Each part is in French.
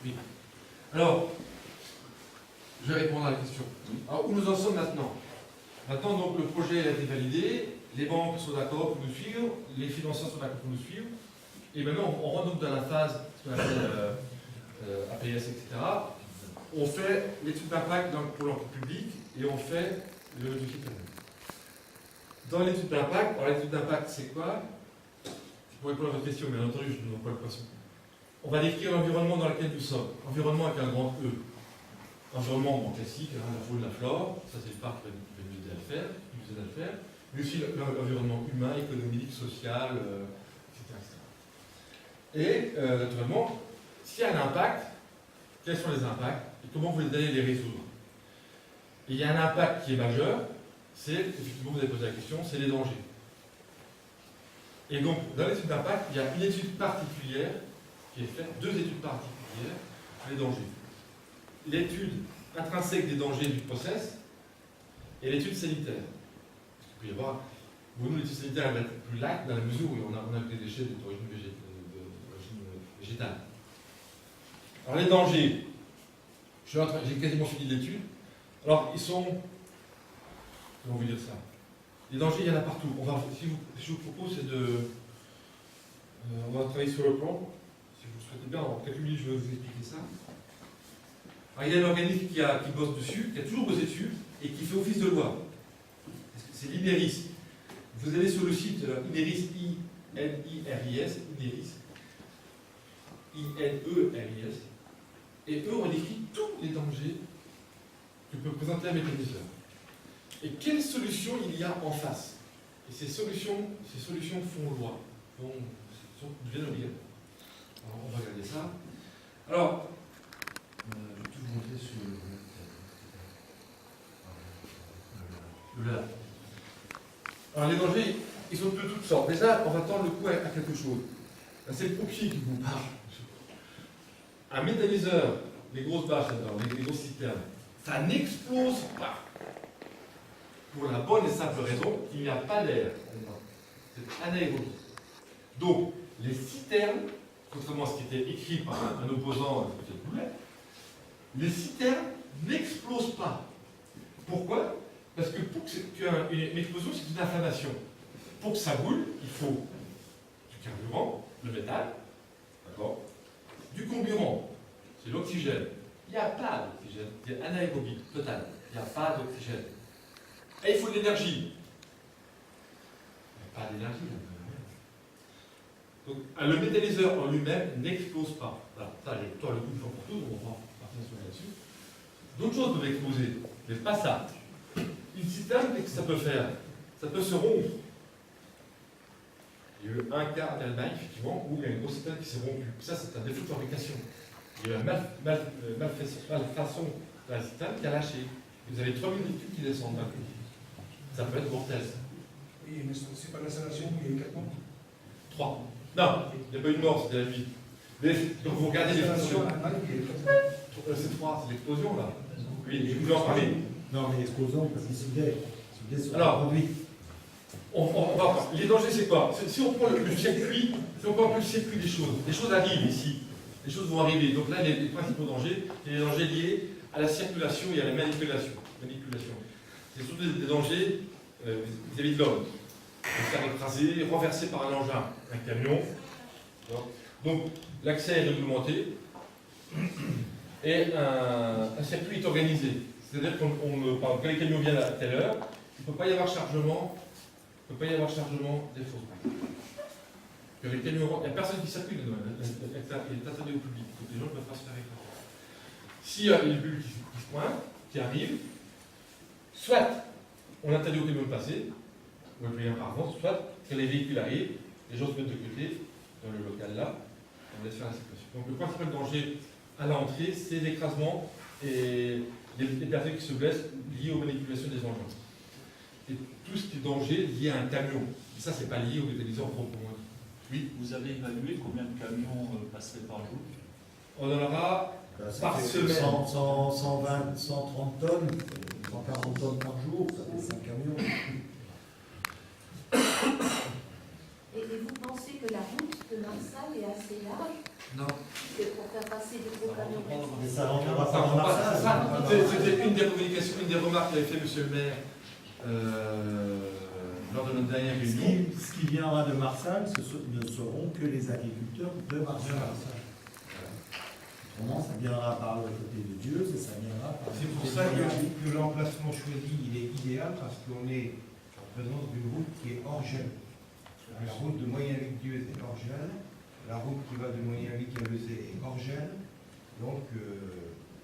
Oui. Alors, je vais répondre à la question. Alors, où nous en sommes maintenant? Maintenant, donc, le projet a été validé, les banques sont d'accord pour nous suivre, les financeurs sont d'accord pour nous suivre, et maintenant, on rentre donc dans la phase, ce qu'on appelle APS, etc. On fait l'étude d'impact pour l'emploi public et on fait le dossier de paiement. Dans l'étude d'impact, alors l'étude d'impact, c'est quoi? Pour répondre à votre question, bien entendu, je ne vous donne pas le poisson. On va décrire l'environnement dans lequel nous sommes. Environnement avec un grand E. Environnement classique, hein, la faune, la flore, ça c'est le parc qui va nous aider à le faire, mais aussi l'environnement humain, économique, social, etc. Et naturellement, s'il y a un impact, quels sont les impacts et comment vous allez les résoudre? Et il y a un impact qui est majeur, c'est, effectivement, vous avez posé la question, c'est les dangers. Et donc, dans l'étude d'impact, il y a une étude particulière qui est faite, deux études particulières, les dangers. L'étude intrinsèque des dangers du process et l'étude sanitaire. Parce qu'il peut y avoir, pour nous, l'étude sanitaire elle va être plus light dans la mesure où on a des déchets d'origine végétale. Alors, les dangers, j'ai quasiment fini l'étude. Alors, ils sont. Comment vous dire ça? Les dangers, il y en a partout. Si je vous propose, c'est de. On va travailler sur le plan. Si vous le souhaitez bien, en quelques minutes, je vais vous expliquer ça. Alors, il y a un organisme qui bosse dessus, qui a toujours bossé dessus, et qui fait office de loi. C'est l'INERIS. Vous allez sur le site INERIS, I-N-I-R-I-S, INERIS, I-N-E-R-I-S, et eux, on décrit tous les dangers que peut présenter un méthaniseur. Et quelles solutions il y a en face? Et ces solutions font loi, deviennent obligatoires. Alors, on va regarder ça. Alors, je vais tout vous montrer sur le là. Alors, les dangers, ils sont de toutes sortes. Déjà, on va tendre le coup à quelque chose. C'est le pompier qui vous parle. Un méthaniseur, les grosses bâches, les grosses citernes, ça n'explose pas. Pour la bonne et simple raison qu'il n'y a pas d'air. C'est anaérobie. Donc, les citernes, contrairement à ce qui était écrit par un opposant, peut-être Boulet, les citernes n'explosent pas. Pourquoi? Parce que pour qu'une explosion, c'est une inflammation. Pour que ça boule, il faut du carburant, le métal, d'accord, du comburant, c'est l'oxygène. Il n'y a pas d'oxygène, c'est anaérobie totale. Il n'y a pas d'oxygène. Et il faut de l'énergie. Il n'y a pas d'énergie. Donc, le méthaniseur en lui-même n'explose pas. Voilà, ça, toi, le coup de pour tout, on va partir là-dessus. D'autres choses peuvent exploser, mais pas ça. Une citerne, qu'est-ce que ça peut faire? Ça peut se rompre. Il y a eu un cas en Allemagne, effectivement, où il y a une grosse citerne qui s'est rompue. Ça, c'est un défaut de fabrication. Il y a eu une malfaçon de la citerne qui a lâché. Vous avez 3000 litres qui descendent d'un coup. Ça peut être mortel. Oui, mais c'est pas l'installation où il y a eu 4 morts? 3. Non, il n'y a pas eu de mort, c'était la vie. Mais, donc vous regardez les L'installation en Allemagne, il y a eu 4 morts. C'est 3, c'est l'explosion là. Oui, je vous en parler. Non, mais l'explosion, parce qu'il soudait sur Alors, le produit. on va voir. Les dangers, c'est quoi? Si on prend le circuit, si on prend un peu le circuit des choses arrivent ici. Les choses vont arriver. Donc là, les principaux dangers, c'est les dangers liés à la circulation et à la manipulation. C'est surtout des dangers vis-à-vis de l'homme. Se faire écraser, renversé par un engin, un camion. Donc, l'accès est réglementé et un circuit est organisé. C'est-à-dire qu'on quand les camions viennent à telle heure, il ne peut pas y avoir chargement, des fausses bouches. Que les camions, il n'y a personne qui circule, il est interdit au public, donc les gens ne peuvent pas se faire écraser. S'il y a une bulle qui se pointe, qui arrive, soit on interdit aux camions de passer, ou le client par avance, soit que les véhicules arrivent, les gens se mettent de côté, dans le local là, on laisse faire la circulation. Donc le principal danger à l'entrée, c'est l'écrasement et les personnes qui se blessent liées aux manipulations des engins. Et tout ce qui est danger lié à un camion. Et ça, c'est pas lié aux méthaniseurs proprement. Oui. Vous avez évalué combien de camions passeraient par jour? On en aura par semaine. 120, 130 tonnes, 140 tonnes par jour, ça fait 5 camions. Et vous pensez que la route de Marsal est assez large Non. C'est pour faire passer des gros camions. Mais ça rentrera Ça pas dans rentre pas, c'est ça. Marseille. C'était une des communications, une des remarques qu'avait fait Monsieur le maire lors de notre dernière réunion. Ce qui viendra de Marseille, ne seront que les agriculteurs de Marseille. Autrement, ça viendra par le côté de Dieu, et ça viendra par. C'est pour ça que l'emplacement choisi il est idéal parce qu'on est en présence d'une route qui est hors gel. La route de Moyen-Vic-Dieu est hors gel, la route qui va de Moyen-Vic à Lezay est hors gel, donc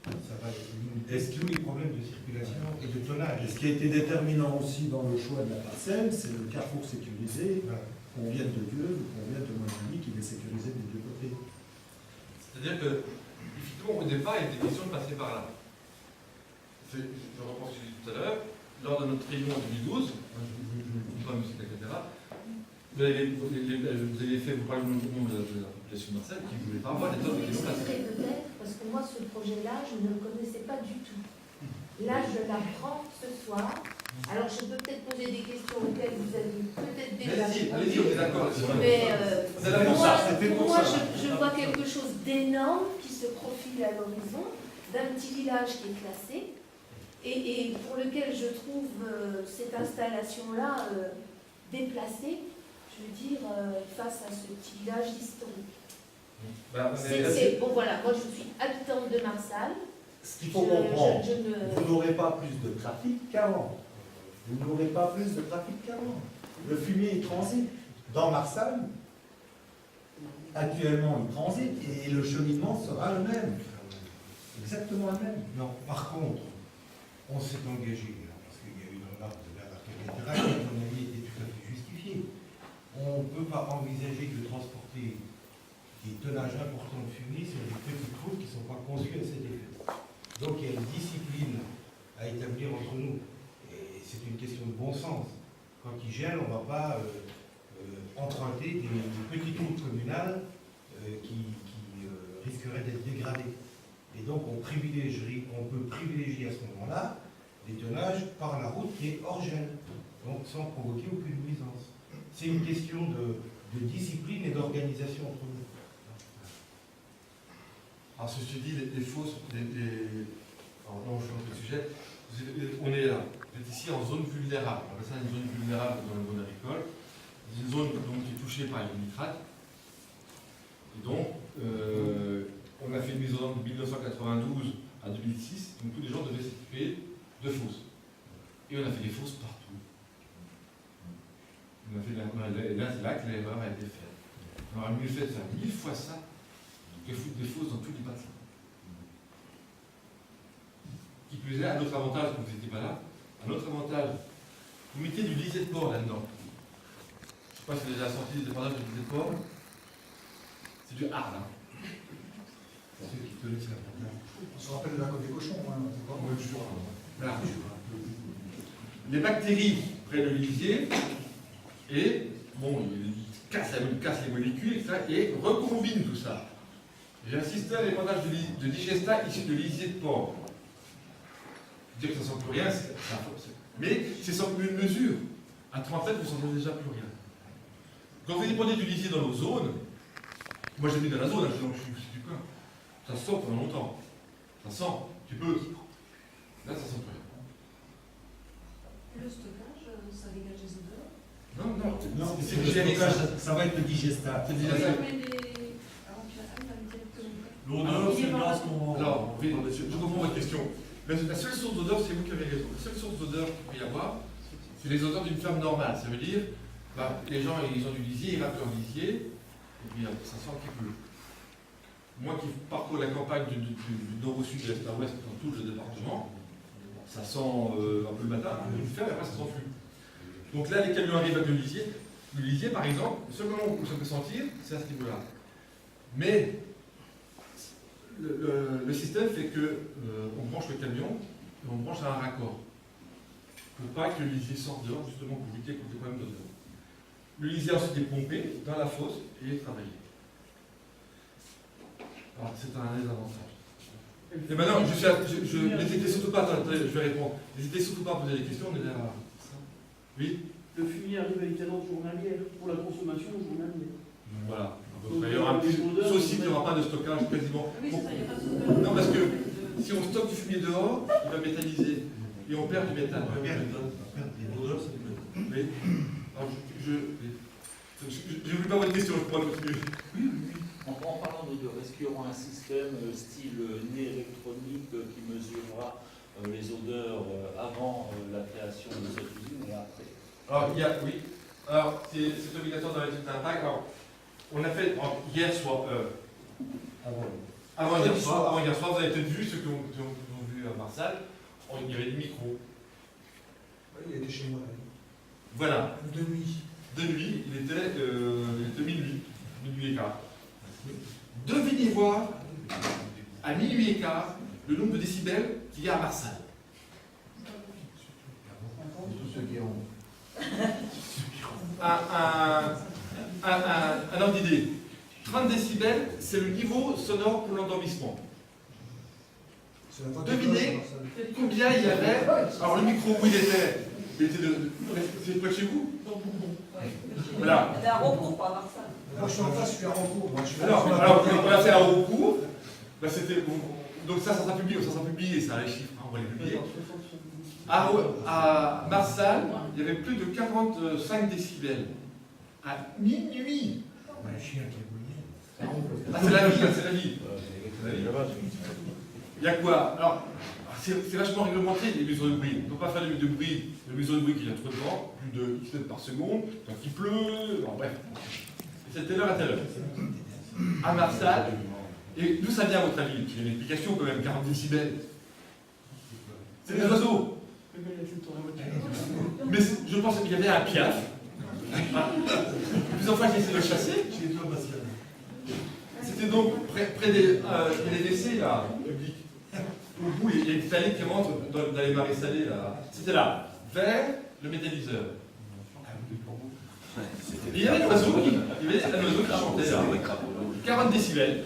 ça va limiter tous les problèmes de circulation et de tonnage. Et ce qui a été déterminant aussi dans le choix de la parcelle, c'est le carrefour sécurisé, Voilà. qu'on vienne de Dieu ou qu'on vienne de Moyen-Vic, il est sécurisé des deux côtés. C'est-à-dire que, effectivement, au départ, il était question de passer par là. Je reprends ce que j'ai dit tout à l'heure, lors de notre réunion en 2012, je ne dis pas musique, etc., vous avez fait, vous parlez au nom de la population de Marseille qui ne voulait pas avoir des zones de Vous placées. expliquerez peut-être, parce que moi, ce projet-là, je ne le connaissais pas du tout. Là, je l'apprends ce soir. Alors, je peux peut-être poser des questions auxquelles vous avez peut-être déjà Allez-y, répondu. allez-y, on est d'accord. Mais C'est là pour ça, c'était pour pour moi, ça. je vois quelque chose d'énorme qui se profile à l'horizon, d'un petit village qui est classé, et pour lequel je trouve cette installation-là déplacée, je veux dire, face à ce petit village historique. Bon voilà, moi je suis habitante de Marsal. Ce qu'il faut comprendre, je ne- vous n'aurez pas plus de trafic qu'avant. Vous n'aurez pas plus de trafic qu'avant. Le fumier, il transite. Dans Marseille, actuellement, il transite et le cheminement sera le même. Exactement le même. Non, par contre, on s'est engagé, parce qu'il y a eu une remarque de Bernard Camétra qui, à mon avis, était tout à fait justifiée. On ne peut pas envisager de transporter des tonnages importants de fumier sur des petites routes qui ne sont pas conçues à cet effet. Donc il y a une discipline à établir entre nous. Et c'est une question de bon sens. Quand il gèle, on ne va pas emprunter des petites routes communales qui risqueraient d'être dégradées. Et donc on peut privilégier à ce moment-là des tonnages par la route qui est hors gel, donc sans provoquer aucune nuisance. C'est une question de discipline et d'organisation entre nous. Alors, ceci dit, les fausses, alors non, je change de sujet. On est là, vous êtes ici en zone vulnérable. On appelle ça une zone vulnérable dans le monde agricole. C'est une zone donc, qui est touchée par les nitrates. Et donc, on a fait une mise en œuvre de 1992 à 2006, donc tous les gens devaient s'équiper de fosses. Et on a fait des fosses partout. On a fait là, c'est là que l'erreur a été faite. On aurait mieux fait de faire 1000 fois ça que foutre des fosses dans tous les bassins. Qui plus est, un autre avantage, comme vous n'étiez pas là, un autre avantage, vous mettez du lisier de porc là-dedans. Je ne sais pas si vous avez déjà sorti des avantages de lisier de porc. C'est du hard, hein. Ceux qui connaissent la problème. On se rappelle de la côte des cochons, hein, c'est pas Voilà. Les bactéries prennent le lisier et, bon, ils cassent les molécules, etc., et recombinent tout ça. J'ai insisté à l'épandage de digestat issu de lisier de porc. Dire que ça ne sent plus rien, mais c'est sans commune mesure. À 37, vous ne sentez déjà plus rien. Quand vous dépendez du lisier dans nos zones, moi j'habite dans la zone, donc je suis du coin, ça sent pendant longtemps. Ça sent, tu peux. Là, ça sent plus rien. Le stockage, ça dégage des odeurs. Non, Non, c'est le hygiénique, stockage, ça va être le digestat. C'est Oui, digestat. mais alors qu'il y a un directement. L'odeur, c'est grâce qu'on... Alors, oui, je comprends votre question. La seule source d'odeur, c'est vous qui avez raison. La seule source d'odeur qu'il peut y avoir, c'est les odeurs d'une ferme normale. Ça veut dire, les gens, ils ont du lisier, ils râpent leur lisier, et puis ça sent un petit peu. Moi qui parcours la campagne du nord au sud, de l'est à ouest, dans tout le département, ça sent un peu le matin, une ferme, et après ça sent plus. Donc là, les camions arrivent avec le lisier. Le lisier, par exemple, le seul moment où ça peut sentir, c'est à ce niveau-là. Mais le système fait que on branche le camion et on branche à un raccord. Pour pas que le lisier sorte dehors, justement pour lutter contre les problèmes d'odeur. Le lisier ensuite est pompé dans la fosse et est travaillé. Alors c'est un des avantages. Et maintenant, n'hésitez surtout pas, attendez, je vais répondre. N'hésitez surtout pas à poser des questions, on est là. Oui. Le fumier arrive avec cadence journalière pour la consommation journalière. Voilà. Donc, il y aura un petit, sauf aussi qu'il n'y aura pas de stockage quasiment. Non, parce que si on stocke du fumier dehors, il va métalliser. Et on perd du méthane. On perd des odeurs, c'est du méthane. Oui. Alors, je ne voulais pas votre question, je pourrais continuer. En parlant d'odeur, est-ce qu'il y aura un système style nez électronique qui mesurera les odeurs avant la création de cette usine et après? Alors, oui. Alors, c'est obligatoire dans l'étude d'impact. Alors, on a fait hier soir, avant hier soir, vous avez peut-être vu ceux qui ont vu à Marsal, il y avait des micros. Oui, il était chez moi. Voilà. De nuit. De nuit, il était minuit et quart. Devinez voir, à minuit et quart, le nombre de décibels qu'il y a à Marsal. Tous ceux qui ont. Un ordre d'idée. 30 décibels, c'est le niveau sonore pour l'endormissement. Devinez combien il y avait. Alors le micro où il était c'est près de chez vous? Voilà. Il y a un recours pour avoir ça. Moi, je suis en face, je suis à recours. Alors on a fait un recours. Ben, donc ça sera publié, ça les chiffres, on va les publier. À Marsal, il y avait plus de 45 décibels. À minuit. Un chien qui est bouillé. Ah, c'est la vie, c'est la vie. Il y a quoi? Alors, c'est vachement réglementé les mesures de bruit. On ne peut pas faire de bruit, de mesures de bruit qui viennent trop de vent, plus de X mètres par seconde, quand il pleut, bon, bref. C'est telle heure à telle heure. À Marsal, et d'où ça vient à votre avis? Il y a une explication quand même, 40 décibels. C'est des oiseaux. Mais je pense qu'il y avait un piaf. Plusieurs fois j'ai essayé de le chasser. C'était donc près des WC là, publics. Au bout, il y a une allée qui rentre dans les marais salés là. C'était là, vers le méthaniseur. Et il y avait un oiseau qui chantait là. 40 décibels.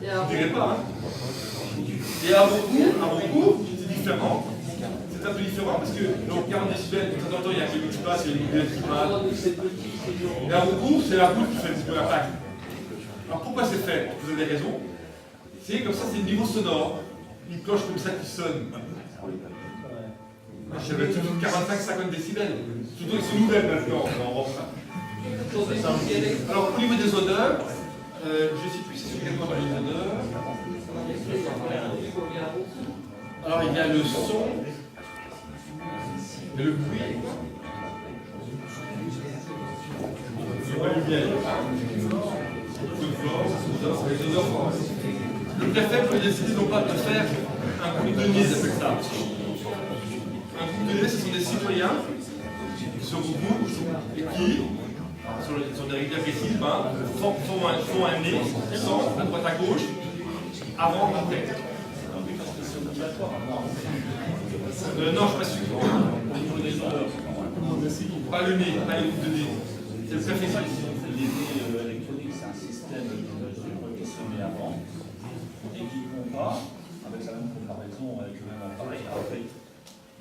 Je ne dirais pas, hein. Et à beaucoup, c'est différent. C'est un peu différent parce que donc 40 décibels, de temps en temps, il y a quelque chose qui passe, il y a une boucle qui passe. Et à beaucoup, c'est la boucle qui fait un petit peu l'impact. Alors pourquoi c'est fait? Vous avez raison. C'est comme ça, c'est le niveau sonore. Une cloche comme ça qui sonne. J'avais toujours 45-50 décibels. Surtout que c'est nouvelle maintenant. Alors au niveau des odeurs, je ne sais plus si c'est également dans les odeurs. Alors il y a le son et le bruit. Il y a la lumière. Les odeurs fortes. Le préfet peut décider non pas de faire un groupe de nez, ils appellent ça. Un groupe de nez, ce sont des citoyens qui se regroupent et qui, sur des règles précises, font un nez, sans à droite à gauche, avant, après. Non, je ne suis pas sûr. Au niveau des odeurs, Pas le nez, pas les groupes de nez. C'est le préfet qui décide. les nez électroniques, c'est un système de mesure qui se met avant et qui ne vont pas, avec la même comparaison, avec le même appareil, après.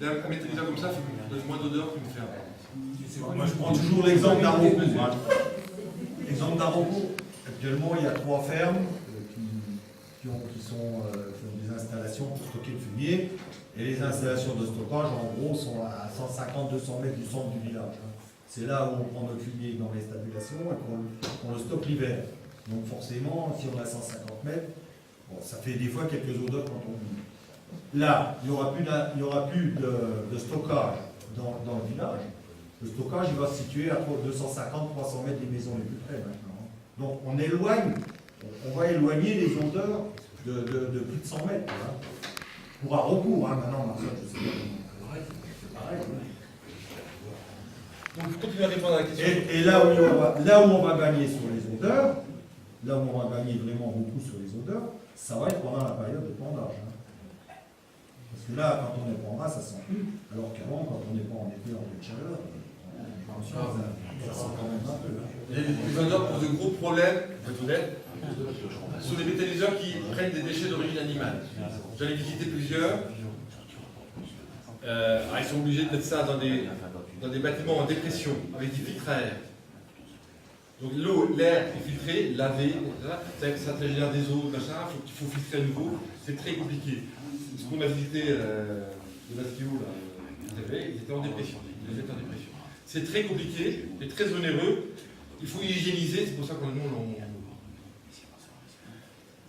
Un méthaniseur comme ça fait moins d'odeur qu'une ferme. Moi, je prends toujours l'exemple d'un recours. Hein. L'exemple d'un recours. Actuellement, il y a 3 fermes qui ont des installations pour stocker le fumier. Et les installations de stockage, en gros, sont à 150-200 mètres du centre du village. Hein. C'est là où on prend notre fumier dans les stabulations et qu'on le stocke l'hiver. Donc forcément, si on a 150 mètres, bon, ça fait des fois quelques odeurs quand on vit. Là, il n'y aura plus de stockage dans le village. Le stockage, il va se situer à 250-300 mètres des maisons les plus près maintenant. Donc on va éloigner les odeurs de plus de 100 mètres. Hein. Pour un recours, hein, maintenant, Marcel, je sais pas. C'est pareil. Donc, je continue à répondre à la question. Et là où on va gagner sur les odeurs, là où on va gagner vraiment beaucoup sur les odeurs, ça va être pendant la période de pendage. Hein. Parce que là, quand on est pendage, ça sent plus. Alors qu'avant, quand on n'est pas en été en pleine chaleur, ça sent quand même un peu. Hein. Les odeurs posent de gros problèmes, pour être honnête, sur les méthaniseurs qui prennent des déchets d'origine animale. J'en ai visité plusieurs. Ils sont obligés de mettre ça dans des bâtiments en dépression, avec des vitraires. Donc l'eau, l'air est filtré, lavé, ça génère des eaux, machin, il faut filtrer à nouveau, c'est très compliqué. Ce qu'on a visité, le Basquio, là, ils étaient en dépression. C'est très compliqué, c'est très onéreux, il faut hygiéniser, c'est pour ça qu'on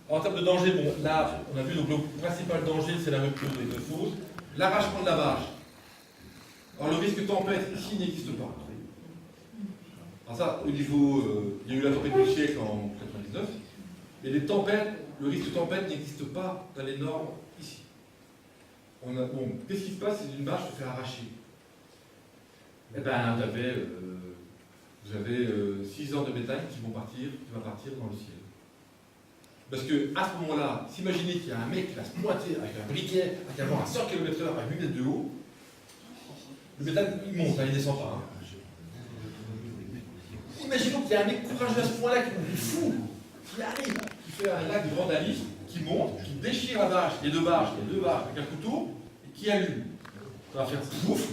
en termes de danger, bon, là, on a vu donc, le principal danger, c'est la rupture des deux fausses. L'arrachement de la bâche. Alors le risque tempête ici n'existe pas. Alors ça, au niveau, il y a eu la tempête du siècle en 99, mais les tempêtes, le risque de tempête n'existe pas dans les normes ici. Bon, qu'est-ce qui se passe si une bâche se fait arracher? Eh bien, vous avez 6 heures de bétail qui va partir dans le ciel. Parce que à ce moment-là, s'imaginez qu'il y a un mec qui va se pointer avec un briquet, avec un vent à 100 km/h à 8 mètres de haut, le bétail il monte, il ne descend pas. Hein. Imaginons qu'il y a un mec courageux à ce point-là, qui est fou, qui arrive, qui fait un acte de vandalisme, qui monte, qui déchire la bâche, les deux bâches avec un couteau, et qui allume. Ça va faire pouf,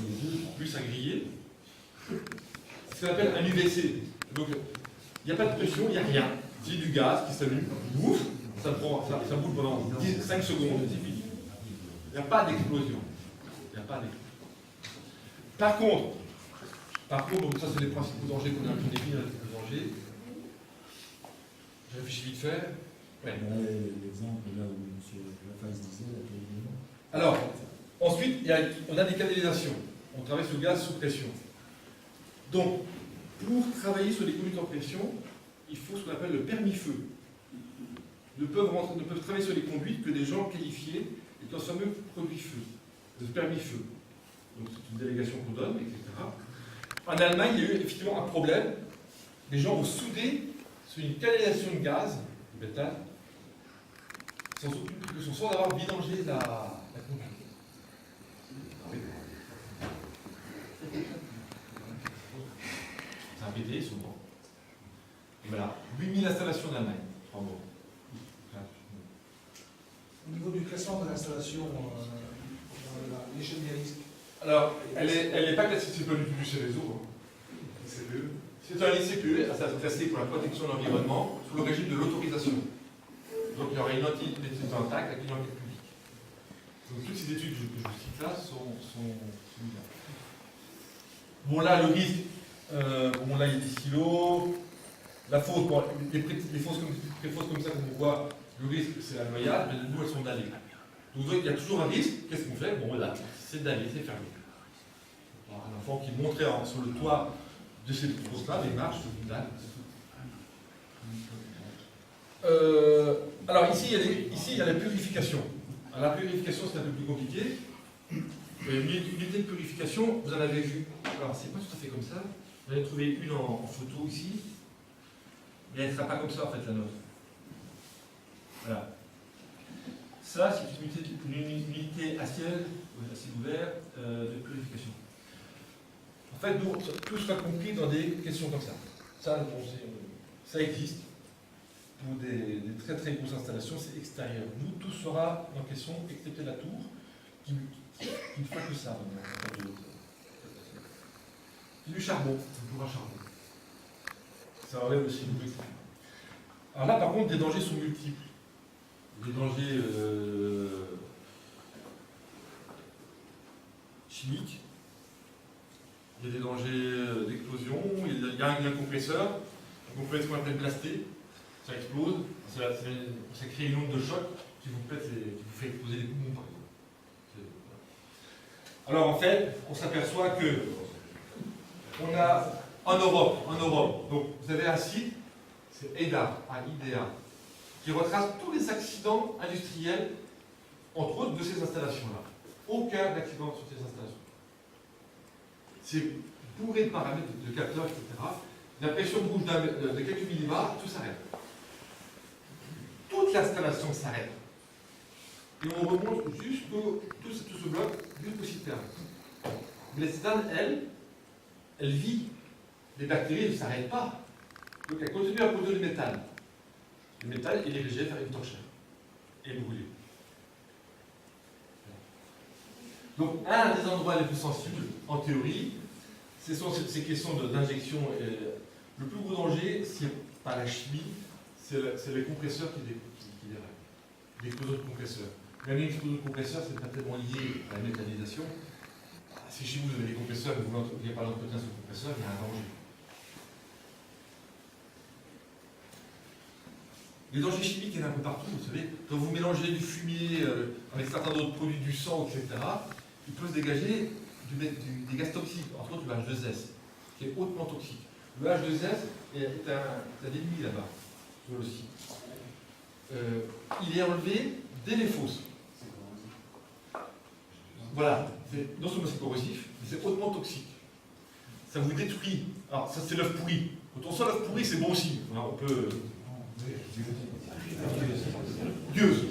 plus à griller. C'est ce qu'on appelle un UVC. Donc, il n'y a pas de pression, il n'y a rien. C'est du gaz qui s'allume, ouf, ça boule pendant 5 secondes, c'est fini. Il n'y a pas d'explosion. Par contre, donc ça c'est les principaux dangers qu'on a définis dans les principaux dangers. Je réfléchis vite fait. Ouais. L'exemple là où M. Lafaze disait, alors, ensuite, on a des canalisations. On travaille sur le gaz sous pression. Donc, pour travailler sur les conduites en pression, il faut ce qu'on appelle le permis-feu. Ne peuvent travailler sur les conduites que des gens qualifiés et qui ont ce fameux produit-feu, le permis-feu. Donc c'est une délégation qu'on donne, etc. En Allemagne, il y a eu effectivement un problème. Les gens ont soudé sur une canalisation de gaz, de métal, sans avoir vidangé la conduite. Ça a pété souvent. Voilà, 8000 installations en Allemagne, 3 mois. Au niveau du classement de l'installation, l'échelle des risques. Alors, elle n'est pas classée, c'est pas du tout du CERESO. Hein. C'est un ICPE, ça va être classé pour la protection de l'environnement, sous le régime de l'autorisation. Donc il y aura une étude d'impact avec une enquête publique. Donc toutes ces études que je vous cite là sont là. Bon là, le risque, bon là il y a des silos. La fosse, bon, les fosses comme ça, comme on voit, le risque c'est la noyade, mais nous elles sont dallées. Donc il y a toujours un risque, qu'est-ce qu'on fait? Bon là, c'est dallé, c'est fermé. Alors, un enfant qui montrait sur le toit de ces fosses-là, des marches, c'est une dalle. Alors ici il y a la purification. Alors, la purification c'est un peu plus compliqué. Une unité de purification, vous en avez vu. Alors c'est pas tout à fait comme ça. Vous en avez trouvé une en photo ici. Mais elle ne sera pas comme ça en fait la nôtre. Voilà. Ça c'est une unité à ciel ouvert de purification. En fait, nous, tout sera compris dans des questions comme ça. Ça, bon, ça existe. Pour des très très grosses installations, c'est extérieur. Nous, tout sera en question, excepté la tour, qui ne fait que ça. C'est du charbon, c'est pour un charbon. Ça enlève le CO2. Alors là, par contre, des dangers sont multiples. Des dangers chimiques, il y a des dangers d'explosion, il y a un compresseur, on peut être ce qu'on appelle blasté, ça explose, ça crée une onde de choc qui vous fait exploser les poumons par exemple. Alors en fait, on s'aperçoit que on a en Europe, donc vous avez un site, c'est EIDA, qui retrace tous les accidents industriels, entre autres de ces installations-là. Aucun accident sur ces installations. C'est bourré de paramètres, de capteurs, etc. La pression bouge de quelques millimètres, tout s'arrête. Toute l'installation s'arrête. Et on remonte jusqu'au tout ce bloc, jusqu'aux citernes. Mais la citerne, elle vit. Les bactéries ne s'arrêtent pas. Donc elle continue à produire du métal. Le métal est dirigé vers une torchère et brûlé. Donc un des endroits les plus sensibles, en théorie, ce sont ces questions d'injection Le plus gros danger, c'est pas la chimie, c'est les compresseurs qui dérèglent. L'explosion de compresseurs. Même l'explosion de compresseurs, c'est pas tellement lié à la méthanisation. Si chez vous, vous avez des compresseurs et vous n'avez pas l'entretien de ce compresseur, il y a un danger. Les dangers chimiques, il y en a un peu partout, vous savez. Quand vous mélangez du fumier avec certains d'autres produits du sang, etc., il peut se dégager des gaz toxiques, entre autres le H2S, qui est hautement toxique. Le H2S est un ennemi là-bas, sur le site. Il est enlevé dès les fosses. Voilà. Non seulement c'est corrosif, mais c'est hautement toxique. Ça vous détruit. Alors, ça, c'est l'œuf pourri. Quand on sent l'œuf pourri, c'est bon aussi. Alors, on peut. Gueuse.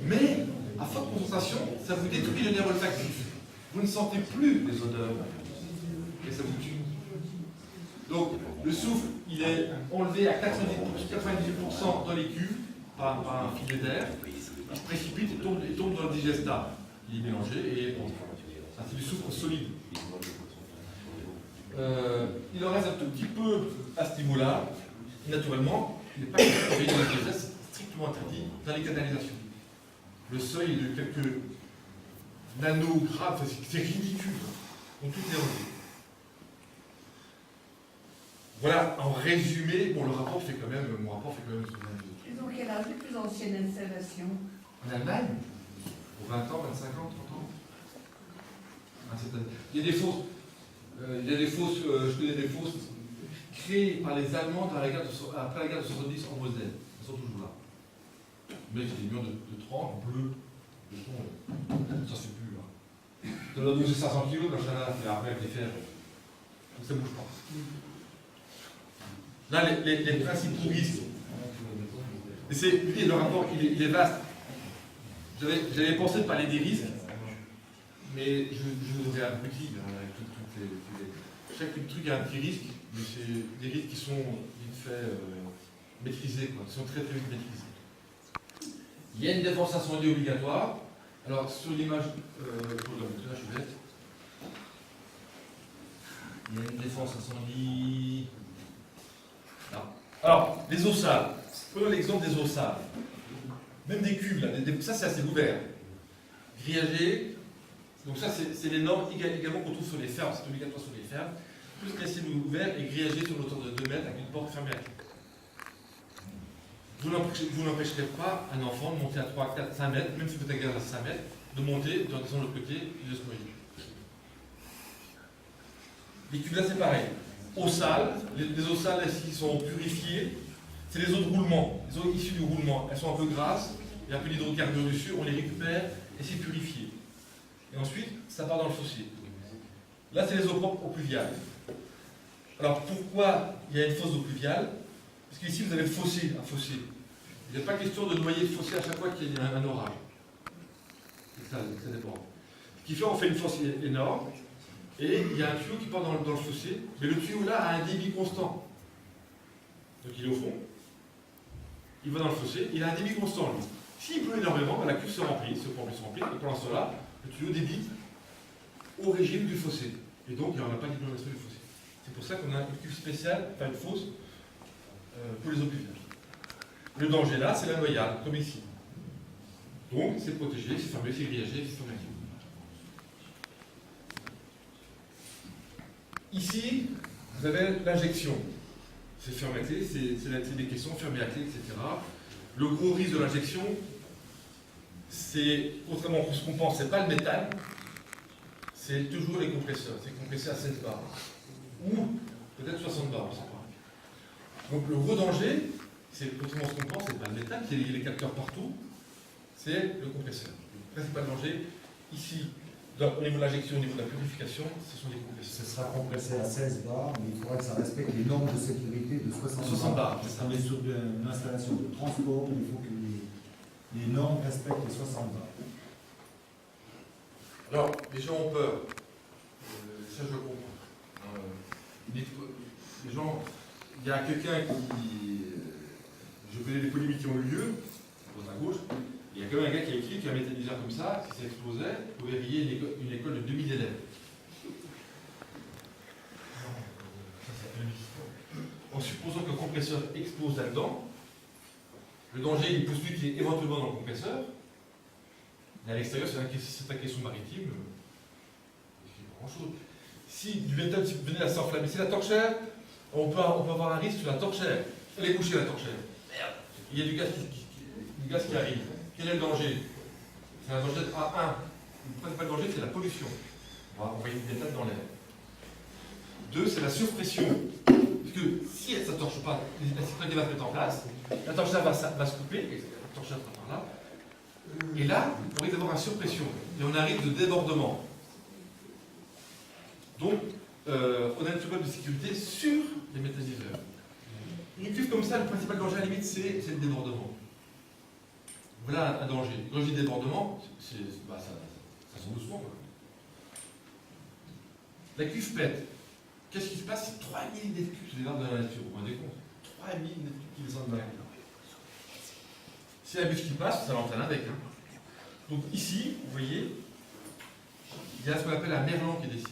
Mais, à forte concentration, ça vous détruit le nerf olfactif. Vous ne sentez plus les odeurs. Et ça vous tue. Donc, le soufre, il est enlevé à 98% dans les cuves par un filet d'air. Il se précipite et tombe dans le digestat. Il est mélangé et bon, c'est du soufre solide. Il en reste un tout petit peu à ce niveau-là. Naturellement, il n'est pas surveillé dans les c'est strictement interdit dans les canalisations. Le seuil est de quelques nanogrammes, c'est ridicule. Donc tout est enlevé. Voilà, en résumé, bon, mon rapport fait quand même une Et donc, quelle est la plus ancienne installation? En Allemagne, pour 20 ans, 25 ans, 30 ans. Il y a des fausses, je connais des fausses créées par les Allemands après la guerre de 70 en Moselle. Elles sont toujours là. Mais c'est des murs de 30, bleus, de son, ça c'est plus là. De l'autre côté, 500 kg, machin là, et après avec les fers, ça ne bouge pas. Là, les principaux risques. Le rapport, il est vaste. J'avais pensé de parler des risques, mais je vous aurais abruti avec chaque truc a un petit risque, mais c'est des risques qui sont vite fait maîtrisés, quoi, qui sont très très vite maîtrisés. Il y a une défense incendie obligatoire. Alors sur l'image, là je suis bête. Il y a une défense incendie. Là. Alors, les eaux sales. Prenons l'exemple des eaux sales. Même des cuves, là, ça c'est assez ouvert. Grillagé, donc ça c'est les normes également qu'on trouve sur les fermes, c'est obligatoire sur les fermes. Tout ce qui est assez ouvert et grillagé sur une hauteur de 2 mètres avec une porte fermée à clé. Vous n'empêcherez pas un enfant de monter à 3, 4, 5 mètres, même si vous êtes à 5 mètres, de monter, de descendre de l'autre côté et de se noyer. Les cuves là c'est pareil. Eau sale, les eaux sales ici sont purifiées. C'est les eaux de roulement, les eaux issues du roulement. Elles sont un peu grasses, il y a un peu d'hydrocarbures dessus, on les récupère et c'est purifié. Et ensuite, ça part dans le fossé. Là, c'est les eaux propres eaux pluviales. Alors, pourquoi il y a une fosse d'eau pluviale? Parce qu'ici, vous avez le fossé, un fossé. Il n'est pas question de noyer le fossé à chaque fois qu'il y a un orage. Ça dépend. Ce qui fait, on fait une fosse énorme, et il y a un tuyau qui part dans le fossé, mais le tuyau là a un débit constant. Donc il est au fond, il va dans le fossé, il a un débit constant lui. S'il pleut énormément, la cuve se remplit, et pendant cela, le tuyau débite au régime du fossé. Et donc il n'y aura pas d'inondation du fossé. C'est pour ça qu'on a une cuve spéciale, enfin une fosse, pour les eaux pluviales. Le danger là, c'est la noyade, comme ici. Donc c'est protégé, c'est fermé, c'est grillagé, c'est fermé. Ici, vous avez l'injection. C'est fermé à clé, c'est des caissons fermés à clé, etc. Le gros risque de l'injection, c'est, contrairement à ce qu'on pense, c'est pas le métal, c'est toujours les compresseurs. C'est compressé à 16 bars. Ou peut-être 60 bars, on ne sait pas. Donc le gros danger, c'est, contrairement à ce qu'on pense, c'est pas le métal, qui est les capteurs partout, c'est le compresseur. Le principal danger, ici, au niveau de l'injection, au niveau de la purification, ce sont les compresseurs. Ce sera compressé à 16 bars, mais il faudra que ça respecte les normes de sécurité de 60 bars. On est sur une installation de transport, il faut que les normes respectent les 60 bars. Alors, les gens ont peur. Ça, je comprends. Les gens, il y a quelqu'un qui. Je connais des polémiques qui ont eu lieu, à droite à gauche. Il y a quand même un gars qui a écrit qu'un méthaniseur comme ça, si ça explosait, pouvait rayer une école de 2000 élèves. Ça, c'est compresseur explose là-dedans. Le danger, il est pour celui qui est éventuellement dans le compresseur. Mais à l'extérieur, c'est un caisson maritime. Pas grand-chose. Si du métal venait à s'enflammer, c'est la torchère, on peut avoir un risque sur la torchère. Elle est couchée, la torchère. Merde, il y a du gaz qui arrive. Quel est le danger? C'est un danger A1. Le principal danger, c'est la pollution. On va envoyer du métal dans l'air. 2, c'est la surpression. Parce que si ça ne torche pas, la citronnier va se mettre en place, la torchère va se couper, et la torchère sera par là. Et là, on risque d'avoir une surpression. Et on arrive de débordement. Donc, on a un problème de sécurité sur les méthaniseurs. Juste comme ça, le principal danger à la limite, c'est le débordement. Voilà un danger. Quand je dis débordement, ça sent doucement. Quoi. La cuve pète. Qu'est-ce qui se passe? C'est 3000 mètres cubes qui débarquent dans la nature. Vous vous rendez compte? 3000 mètres cubes qui descendent dans la nature. Si la bûche qui passe, ça l'entraîne avec. Hein. Donc ici, vous voyez, il y a ce qu'on appelle un merlan qui est dessiné.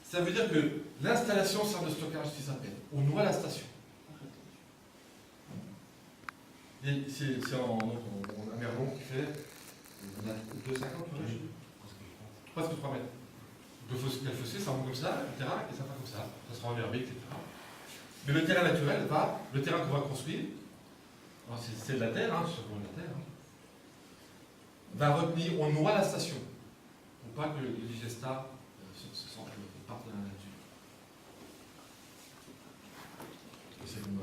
Ça veut dire que l'installation sert de stockage, ce qui s'appelle. On noie la station. C'est un merlon qui fait 2,50 presque 3 mètres. Le fossé, ça monte comme ça, le terrain, et ça va comme ça sera enverbé, etc. Mais le terrain naturel, le terrain qu'on va construire, c'est de la terre, c'est sûrement de la terre, va retenir, on noie la station, pour pas que le digestat parte dans la nature. Et c'est comme